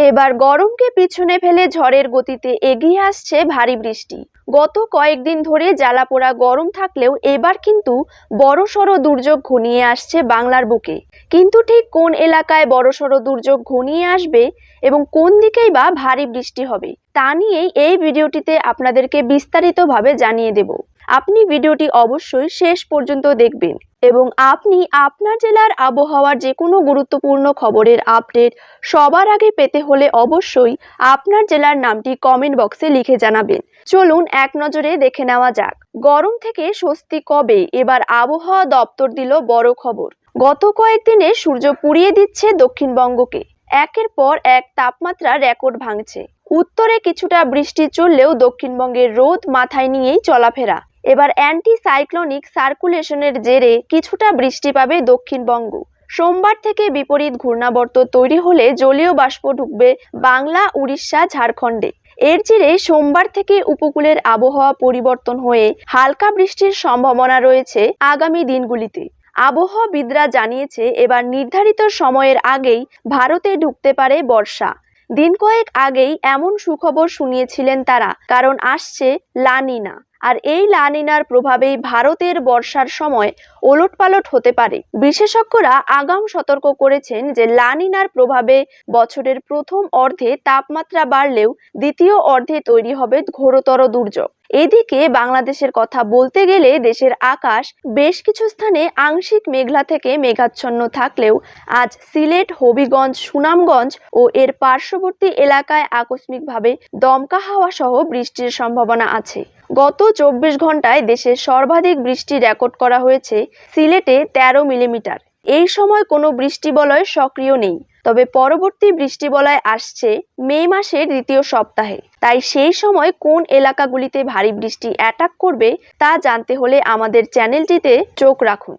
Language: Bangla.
এবার গরমকে পিছনে ফেলে ঝড়ের গতিতে এগিয়ে আসছে ভারী বৃষ্টি। গত কয়েকদিন ধরে জ্বালাপোড়া গরম থাকলেও এবার কিন্তু বড়সড় দুর্যোগ ঘনিয়ে আসছে বাংলার বুকে। কিন্তু ঠিক কোন এলাকায় বড়সড় দুর্যোগ ঘনিয়ে আসবে এবং কোন দিকেই বা ভারী বৃষ্টি হবে তা নিয়েই এই ভিডিওটিতে আপনাদেরকে বিস্তারিতভাবে জানিয়ে দেব। আপনি ভিডিওটি অবশ্যই শেষ পর্যন্ত দেখবেন এবং আপনি আপনার জেলার আবহাওয়ার যে কোনো গুরুত্বপূর্ণ খবরের আপডেট সবার আগে পেতে হলে অবশ্যই আপনার জেলার নামটি কমেন্ট বক্সে লিখে জানাবেন। চলুন এক নজরে দেখে নেওয়া যাক গরম থেকে স্বস্তি কবে। এবার আবহাওয়া দপ্তর দিল বড় খবর। গত কয়েকদিনে সূর্য পুড়িয়ে দিচ্ছে দক্ষিণবঙ্গকে। একের পর এক তাপমাত্রা রেকর্ড ভাঙছে। উত্তরে কিছুটা বৃষ্টি চললেও দক্ষিণবঙ্গের রোদ মাথায় নিয়েই চলাফেরা। এবার অ্যান্টি সাইক্লোনিক সার্কুলেশনের জেরে কিছুটা বৃষ্টি পাবে দক্ষিণবঙ্গ। সোমবার থেকে বিপরীত ঘূর্ণাবর্ত তৈরি হলে জলীয় বাষ্প ঢুকবে বাংলা, উড়িষ্যা, ঝাড়খণ্ডে। এর জেরে সোমবার থেকে উপকূলের আবহাওয়া পরিবর্তন হয়ে হালকা বৃষ্টির সম্ভাবনা রয়েছে আগামী দিনগুলিতে। আবহাওয়াবিদরা জানিয়েছে এবার নির্ধারিত সময়ের আগেই ভারতে ঢুকতে পারে বর্ষা। দিন কয়েক আগেই এমন সুখবর শুনিয়েছিলেন তারা, কারণ আসছে লা নিনা। আর এই লা নিনার প্রভাবেই ভারতের বর্ষার সময় ওলটপালট হতে পারে। বিশেষজ্ঞরা আগাম সতর্ক করেছেন যে লা নিনার প্রভাবে বছরের প্রথম অর্ধে তাপমাত্রা বাড়লেও দ্বিতীয় অর্ধে তৈরি হবে ঘোরতর দুর্যোগ। এদিকে বাংলাদেশের কথা বলতে গেলে দেশের আকাশ বেশ কিছু স্থানে আংশিক মেঘলা থেকে মেঘাচ্ছন্ন থাকলেও আজ সিলেট, হবিগঞ্জ, সুনামগঞ্জ ও এর পার্শ্ববর্তী এলাকায় আকস্মিকভাবে দমকা হাওয়া সহ বৃষ্টির সম্ভাবনা আছে। গত 24 ঘন্টায় দেশের সর্বাধিক বৃষ্টি রেকর্ড করা হয়েছে সিলেটে 13 মিলিমিটার। এই সময় কোনো বৃষ্টিবলয় সক্রিয় নেই, তবে পরবর্তী বৃষ্টিবলয় আসছে মে মাসের দ্বিতীয় সপ্তাহে। তাই সেই সময় কোন এলাকাগুলিতে ভারী বৃষ্টি অ্যাটাক করবে তা জানতে হলে আমাদের চ্যানেলটিতে চোখ রাখুন।